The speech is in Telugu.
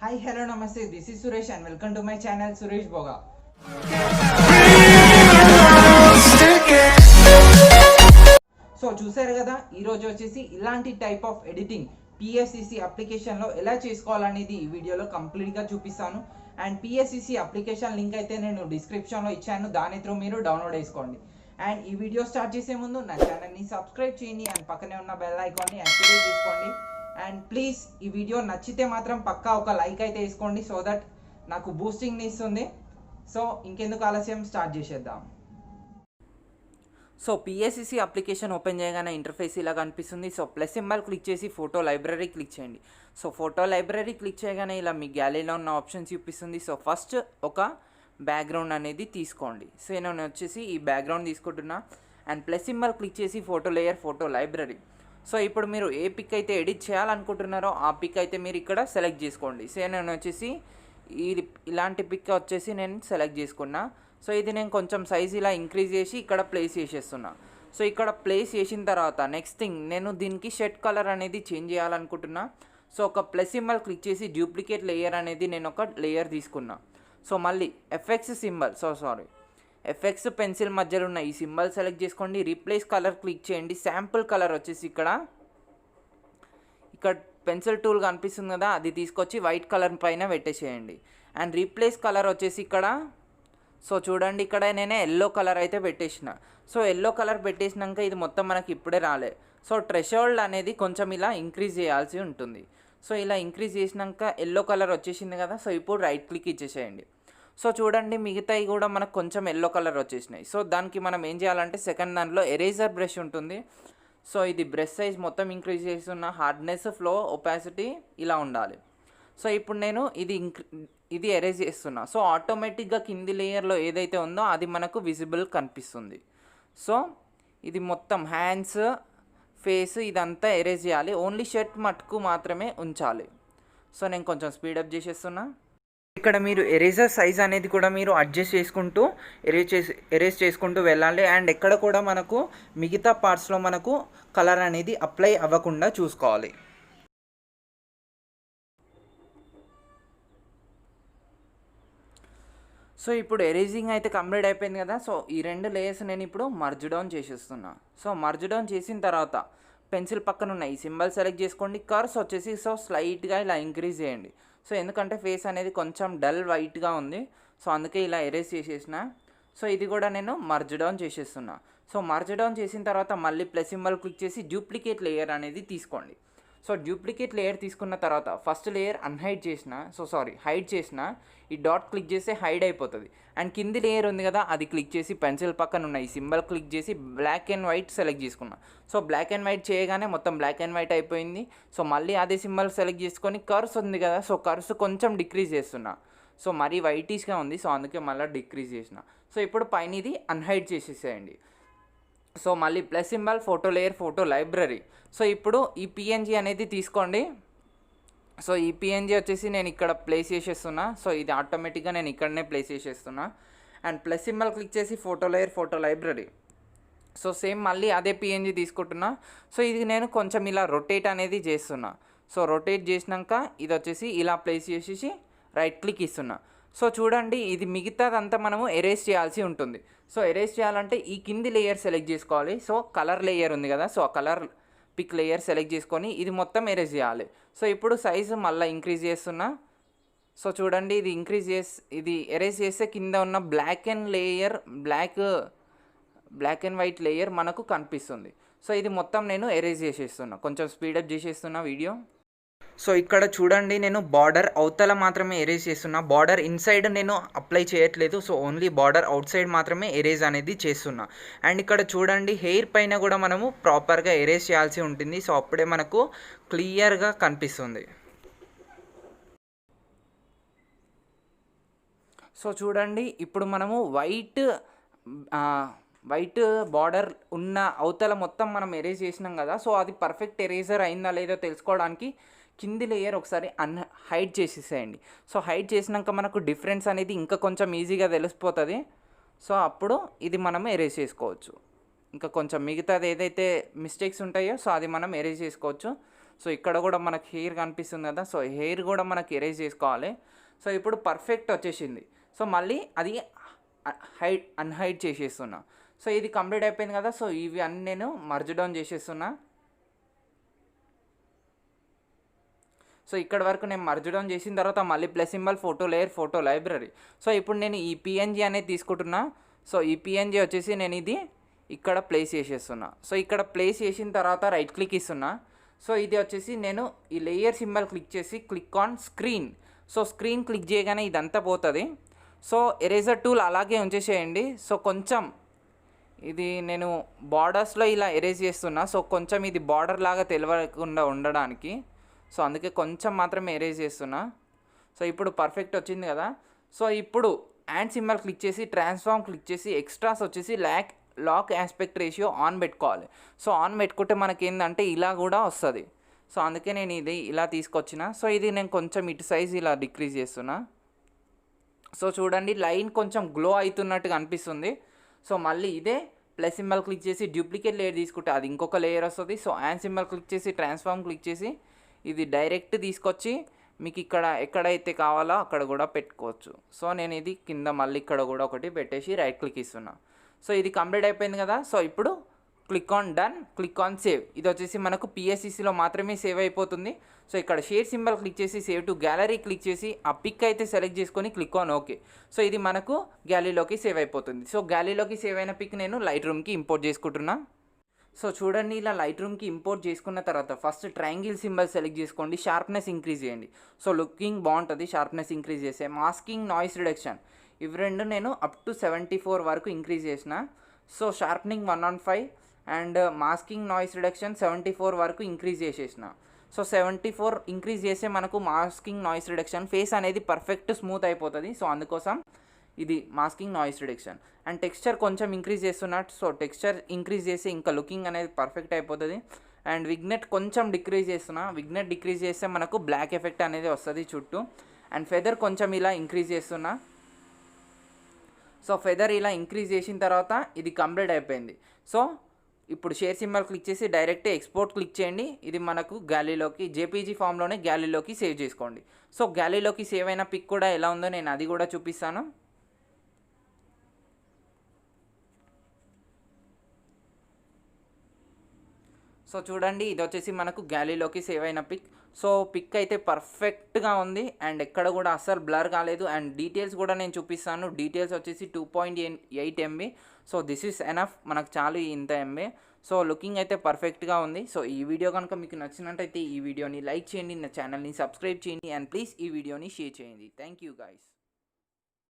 Hi, hello, namaste. This is Suresh and welcome to my channel Suresh Boga. So చూసారు కదా, ఈరోజు వచ్చేసి ఇలాంటి టైప్ ఆఫ్ ఎడిటింగ్ PScc అప్లికేషన్లో ఎలా చేసుకోవాలనేది ఈ వీడియోలో కంప్లీట్గా చూపిస్తాను. అండ్ PScc అప్లికేషన్ లింక్ అయితే నేను డిస్క్రిప్షన్లో ఇచ్చాను, దాని త్రూ మీరు డౌన్లోడ్ చేసుకోండి. అండ్ ఈ వీడియో స్టార్ట్ చేసే ముందు నా ఛానల్ని సబ్స్క్రైబ్ చేయండి అండ్ పక్కనే ఉన్న బెల్ ఐకాన్ని యాక్టివేట్ చేసుకోండి. అండ్ ప్లీజ్ ఈ వీడియో నచ్చితే మాత్రం పక్కా ఒక లైక్ అయితే వేసుకోండి, సో దట్ నాకు బూస్టింగ్ని ఇస్తుంది. సో ఇంకెందుకు ఆలస్యం, స్టార్ట్ చేసేద్దాం. సో PScc అప్లికేషన్ ఓపెన్ చేయగానే ఇంటర్ఫేస్ ఇలా కనిపిస్తుంది. సో ప్లస్ సింబల్ క్లిక్ చేసి ఫోటో లైబ్రరీ క్లిక్ చేయండి. సో ఫోటో లైబ్రరీ క్లిక్ చేయగానే ఇలా మీ గ్యాలరీలో ఉన్న ఆప్షన్స్ చూపిస్తుంది. సో ఫస్ట్ ఒక బ్యాక్గ్రౌండ్ అనేది తీసుకోండి. సో నేను వచ్చేసి ఈ బ్యాక్గ్రౌండ్ తీసుకుంటున్నా. అండ్ ప్లస్ సింబల్ క్లిక్ చేసి photo layer, photo library. So ఇప్పుడు మీరు ఏ పిక్ అయితే ఎడిట్ చేయాలనుకుంటున్నారో ఆ పిక్ అయితే మీరు ఇక్కడ సెలెక్ట్ చేసుకోండి. సో నేను వచ్చేసి ఇలాంటి పిక్ వచ్చేసి నేను సెలెక్ట్ చేసుకున్నా. సో ఇది నేను కొంచెం సైజ్ ఇలా ఇంక్రీజ్ చేసి ఇక్కడ ప్లేస్ చేసేస్తున్నా. సో ఇక్కడ ప్లేస్ చేసిన తర్వాత నెక్స్ట్ థింగ్, నేను దీనికి షెడ్ కలర్ అనేది చేంజ్ చేయాలనుకుంటున్నా. సో ఒక ప్లస్ సింబల్ క్లిక్ చేసి డూప్లికేట్ లేయర్ అనేది నేను ఒక లేయర్ తీసుకున్నా. సో మళ్ళీ ఎఫెక్ట్స్ పెన్సిల్ మధ్యలో ఉన్న ఈ సింబల్ సెలెక్ట్ చేసుకోండి. రీప్లేస్ కలర్ క్లిక్ చేయండి. శాంపుల్ కలర్ వచ్చేసి ఇక్కడ పెన్సిల్ టూల్ కనిపిస్తుంది కదా, అది తీసుకొచ్చి వైట్ కలర్ పైన పెట్టేసేయండి. అండ్ రీప్లేస్ కలర్ వచ్చేసి ఇక్కడ, సో చూడండి ఇక్కడ నేను ఎల్లో కలర్ అయితే పెట్టేసిన. సో ఎల్లో కలర్ పెట్టేసినాక ఇది మొత్తం మనకి ఇప్పుడే రాలే. సో థ్రెషోల్డ్ అనేది కొంచెం ఇలా ఇంక్రీజ్ చేయాల్సి ఉంటుంది. సో ఇలా ఇంక్రీజ్ చేసినాక ఎల్లో కలర్ వచ్చేసింది కదా, సో ఇప్పుడు రైట్ క్లిక్ ఇచ్చేసేయండి. సో చూడండి మిగతాయి కూడా మనకు కొంచెం ఎల్లో కలర్ వచ్చేసినాయి. సో దానికి మనం ఏం చేయాలంటే సెకండ్ దాంట్లో ఎరేజర్ బ్రష్ ఉంటుంది. సో ఇది బ్రష్ సైజ్ మొత్తం ఇంక్రీజ్ చేస్తున్న, హార్డ్నెస్, ఫ్లో, ఒపాసిటీ ఇలా ఉండాలి. సో ఇప్పుడు నేను ఇది ఎరేజ్ చేస్తున్నా. సో ఆటోమేటిక్గా కింది లేయర్లో ఏదైతే ఉందో అది మనకు విజిబుల్ కనిపిస్తుంది. సో ఇది మొత్తం హ్యాండ్స్, ఫేస్ ఇదంతా ఎరేజ్ చేయాలి. ఓన్లీ షర్ట్ మటుకు మాత్రమే ఉంచాలి. సో నేను కొంచెం స్పీడప్ చేసేస్తున్నా. ఇక్కడ మీరు ఎరేజర్ సైజ్ అనేది కూడా మీరు అడ్జస్ట్ చేసుకుంటూ ఎరేజ్ చేసుకుంటూ వెళ్ళాలి. అండ్ ఎక్కడ కూడా మనకు మిగతా పార్ట్స్లో మనకు కలర్ అనేది అప్లై అవ్వకుండా చూసుకోవాలి. సో ఇప్పుడు ఎరేజింగ్ అయితే కంప్లీట్ అయిపోయింది కదా. సో ఈ రెండు లేయర్స్ నేను ఇప్పుడు మర్జ్ డౌన్ చేసేస్తున్నా. సో మర్జ్ డౌన్ చేసిన తర్వాత పెన్సిల్ పక్కన ఉన్న ఈ సింబల్ సెలెక్ట్ చేసుకోండి. కర్వ్స్ వచ్చేసి సో స్లైట్గా ఇలా ఇంక్రీజ్ చేయండి. సో ఎందుకంటే ఫేస్ అనేది కొంచెం డల్ వైట్గా ఉంది, సో అందుకే ఇలా ఎరేజ్ చేసేసిన. సో ఇది కూడా నేను మర్జ్ డౌన్ చేసేస్తున్నా. సో మర్జ్ డౌన్ చేసిన తర్వాత మళ్ళీ ప్లస్ సింబల్ క్లిక్ చేసి డూప్లికేట్ లేయర్ అనేది తీసుకోండి. సో డూప్లికేట్ లేయర్ తీసుకున్న తర్వాత ఫస్ట్ లేయర్ హైడ్ చేసిన ఈ డాట్ క్లిక్ చేస్తే హైడ్ అయిపోతుంది. అండ్ కింది లేయర్ ఉంది కదా, అది క్లిక్ చేసి పెన్సిల్ పక్కన ఉన్న ఈ సింబల్ క్లిక్ చేసి బ్లాక్ అండ్ వైట్ సెలెక్ట్ చేసుకున్నా. సో బ్లాక్ అండ్ వైట్ చేయగానే మొత్తం బ్లాక్ అండ్ వైట్ అయిపోయింది. సో మళ్ళీ అదే సింబల్ సెలెక్ట్ చేసుకొని కర్వ్స్ ఉంది కదా, సో కర్వ్స్ కొంచెం డిక్రీజ్ చేస్తున్నా. సో మరీ వైటిష్గా ఉంది, సో అందుకే మళ్ళీ డిక్రీజ్ చేసిన. సో ఇప్పుడు పైన ఇది అన్హైడ్ చేసేసేయండి. సో మళ్ళీ plus symbol, photo layer, photo library. So ఇప్పుడు ఈ PNG అనేది తీసుకోండి. సో ఈ PNG వచ్చేసి నేను ఇక్కడ ప్లేస్ చేసేస్తున్నా. సో ఇది ఆటోమేటిక్గా నేను ఇక్కడనే ప్లేస్ చేసేస్తున్నా. అండ్ ప్లస్ సింబల్ క్లిక్ చేసి photo layer, photo library. So same మళ్ళీ అదే PNG తీసుకుంటున్నా. సో ఇది నేను కొంచెం ఇలా రొటేట్ అనేది చేస్తున్నా. సో రొటేట్ చేసినాక ఇది వచ్చేసి ఇలా ప్లేస్ చేసేసి రైట్ క్లిక్ ఇస్తున్నా. సో చూడండి ఇది మిగతాదంతా మనము ఎరేజ్ చేయాల్సి ఉంటుంది. సో ఎరేజ్ చేయాలంటే ఈ కింది లేయర్ సెలెక్ట్ చేసుకోవాలి. సో కలర్ లేయర్ ఉంది కదా, సో ఆ కలర్ పిక్ లేయర్ సెలెక్ట్ చేసుకొని ఇది మొత్తం ఎరేజ్ చేయాలి. సో ఇప్పుడు సైజు మళ్ళీ ఇంక్రీజ్ చేస్తున్నా. సో చూడండి ఇది ఎరేజ్ చేస్తే కింద ఉన్న బ్లాక్ అండ్ వైట్ లేయర్ మనకు కనిపిస్తుంది. సో ఇది మొత్తం నేను ఎరేజ్ చేసేస్తున్నా, కొంచెం స్పీడప్ చేసేస్తున్నా వీడియో. సో ఇక్కడ చూడండి నేను బార్డర్ అవతల మాత్రమే ఎరేజ్ చేస్తున్నా, బార్డర్ ఇన్సైడ్ నేను అప్లై చేయట్లేదు. So only border out side మాత్రమే ఎరేజ్ అనేది చేస్తున్నా. అండ్ ఇక్కడ చూడండి హెయిర్ పైన కూడా మనము ప్రాపర్గా ఎరేజ్ చేయాల్సి ఉంటుంది. సో అప్పుడే మనకు క్లియర్గా కనిపిస్తుంది. సో చూడండి ఇప్పుడు మనము వైట్ బార్డర్ ఉన్న అవతల మొత్తం మనం ఎరేజ్ చేసినాం కదా. సో అది పర్ఫెక్ట్ ఎరేజర్ అయిందా లేదో తెలుసుకోవడానికి కింది లేయర్ ఒకసారి హైడ్ చేసేసేయండి. సో హైడ్ చేసినాక మనకు డిఫరెన్స్ అనేది ఇంకా కొంచెం ఈజీగా తెలిసిపోతుంది. సో అప్పుడు ఇది మనం ఎరేజ్ చేసుకోవచ్చు. ఇంకా కొంచెం మిగతాది ఏదైతే మిస్టేక్స్ ఉంటాయో సో అది మనం ఎరేజ్ చేసుకోవచ్చు. సో ఇక్కడ కూడా మనకు హెయిర్ కనిపిస్తుంది కదా, సో హెయిర్ కూడా మనకి ఎరేజ్ చేసుకోవాలి. సో ఇప్పుడు పర్ఫెక్ట్ వచ్చేసింది. సో మళ్ళీ అది అన్హైడ్ చేసేస్తున్నా. సో ఇది కంప్లీట్ అయిపోయింది కదా. సో ఇవి అన్నీ నేను మర్జ్ డౌన్ చేసేస్తున్నా. సో ఇక్కడ వరకు నేను మర్జ్ డౌన్ చేసిన తర్వాత మళ్ళీ plus symbol, photo layer, photo library. So ఇప్పుడు నేను ఈ పిఎన్జీ అనేది తీసుకుంటున్నా. సో ఈ పిఎన్జీ వచ్చేసి నేను ఇది ఇక్కడ ప్లేస్ చేసేస్తున్నా. సో ఇక్కడ ప్లేస్ చేసిన తర్వాత రైట్ క్లిక్ ఇస్తున్నా. సో ఇది వచ్చేసి నేను ఈ లేయర్ సింబల్ క్లిక్ చేసి click on screen. So screen click చేయగానే ఇదంతా పోతుంది. సో ఎరేజర్ టూల్ అలాగే ఉంచేసేయండి. సో కొంచెం ఇది నేను బార్డర్స్లో ఇలా ఎరేజ్ చేస్తున్నా. సో కొంచెం ఇది బార్డర్ లాగా తెలియకుండా ఉండడానికి, సో అందుకే కొంచెం మాత్రమే ఎరేజ్ చేస్తున్నా. సో ఇప్పుడు పర్ఫెక్ట్ వచ్చింది కదా. సో ఇప్పుడు యాండ్ సింబల్ క్లిక్ చేసి ట్రాన్స్ఫార్మ్ క్లిక్ చేసి ఎక్స్ట్రాస్ వచ్చేసి లాక్ ఆస్పెక్ట్ రేషియో ఆన్ పెట్టుకోవాలి. సో ఆన్ పెట్టుకుంటే మనకి ఏంటంటే ఇలా కూడా వస్తుంది. సో అందుకే నేను ఇది ఇలా తీసుకొచ్చిన. సో ఇది నేను కొంచెం ఇటు సైజ్ ఇలా డిక్రీజ్ చేస్తున్నా. సో చూడండి లైన్ కొంచెం గ్లో అవుతున్నట్టుగా అనిపిస్తుంది. సో మళ్ళీ ఇదే ప్లస్ సింబల్ క్లిక్ చేసి డూప్లికేట్ లేయర్ తీసుకుంటే అది ఇంకొక లేయర్ వస్తుంది. సో యాండ్ సింబల్ క్లిక్ చేసి ట్రాన్స్ఫార్మ్ క్లిక్ చేసి ఇది డైరెక్ట్ తీసుకొచ్చి మీకు ఇక్కడ ఎక్కడైతే కావాలో అక్కడ కూడా పెట్టుకోవచ్చు. సో నేను ఇది కింద మళ్ళీ ఇక్కడ కూడా ఒకటి పెట్టేసి రైట్ క్లిక్ ఇస్తున్నా. సో ఇది కంప్లీట్ అయిపోయింది కదా. సో ఇప్పుడు click on done, click on save. ఇది వచ్చేసి మనకు PSccలో మాత్రమే సేవ్ అయిపోతుంది. సో ఇక్కడ షేర్ సింబల్ క్లిక్ చేసి సేవ్ టు గ్యాలరీ క్లిక్ చేసి ఆ పిక్ అయితే సెలెక్ట్ చేసుకొని క్లిక్ ఆన్ ఓకే. సో ఇది మనకు గ్యాలరీలోకి సేవ్ అయిపోతుంది. సో గ్యాలరీలోకి సేవ్ అయిన పిక్ నేను లైట్రూమ్కి ఇంపోర్ట్ చేసుకుంటున్నా. సో చూడండి ఇలా లైట్రూమ్కి ఇంపోర్ట్ చేసుకున్న తర్వాత ఫస్ట్ ట్రయాంగిల్ సింబల్ సెలెక్ట్ చేసుకోండి, షార్ప్నెస్ ఇంక్రీజ్ చేయండి. సో లుకింగ్ బాగుంటుంది షార్ప్నెస్ ఇంక్రీజ్ చేస్తే. మాస్కింగ్, నాయిస్ రిడక్షన్ ఇవి రెండు నేను అప్ టు 74 వరకు ఇంక్రీజ్ చేసిన. So sharpening 105 and masking, noise reduction 74 వరకు ఇంక్రీజ్ చేసేసిన. సో 74 ఇంక్రీజ్ చేస్తే మనకు మాస్కింగ్, నాయిస్ రిడక్షన్ ఫేస్ అనేది పర్ఫెక్ట్ స్మూత్ అయిపోతుంది. సో అందుకోసం ఇది masking, noise reduction. And texture కొంచెం ఇంక్రీజ్ చేస్తున్నట్టు. సో టెక్స్చర్ ఇంక్రీజ్ చేసి ఇంకా లుకింగ్ అనేది పర్ఫెక్ట్ అయిపోతుంది. అండ్ విగ్నెట్ కొంచెం డిక్రీజ్ చేస్తున్నా. విగ్నెట్ డిక్రీజ్ చేస్తే మనకు బ్లాక్ ఎఫెక్ట్ అనేది వస్తుంది చుట్టూ. అండ్ ఫెదర్ కొంచెం ఇలా ఇంక్రీజ్ చేస్తున్నా. సో ఫెదర్ ఇలా ఇంక్రీజ్ చేసిన తర్వాత ఇది కంప్లీట్ అయిపోయింది. సో ఇప్పుడు షేర్ సింబల్ క్లిక్ చేసి డైరెక్ట్ ఎక్స్పోర్ట్ క్లిక్ చేయండి. ఇది మనకు గ్యాలరీలోకి జేపీజీ ఫామ్లోనే గ్యాలరీలోకి సేవ్ చేసుకోండి. సో గ్యాలరీలోకి సేవ్ అయిన పిక్ కూడా ఎలా ఉందో నేను అది కూడా చూపిస్తాను. సో చూడండి ఇది వచ్చేసి మనకు గ్యాలరీలోకి సేవ్ అయిన పిక్. సో పిక్ అయితే పర్ఫెక్ట్గా ఉంది అండ్ ఎక్కడ కూడా అస్సలు బ్లర్ కాలేదు. అండ్ డీటెయిల్స్ కూడా నేను చూపిస్తాను. డీటెయిల్స్ వచ్చేసి 2.8 MB. So this is enough, మనకు చాలు ఇంత MB. సో లుకింగ్ అయితే పర్ఫెక్ట్గా ఉంది. సో ఈ వీడియో కనుక మీకు నచ్చినట్టయితే ఈ వీడియోని లైక్ చేయండి, నా ఛానల్ని సబ్స్క్రైబ్ చేయండి అండ్ ప్లీజ్ ఈ వీడియోని షేర్ చేయండి. Thank you guys.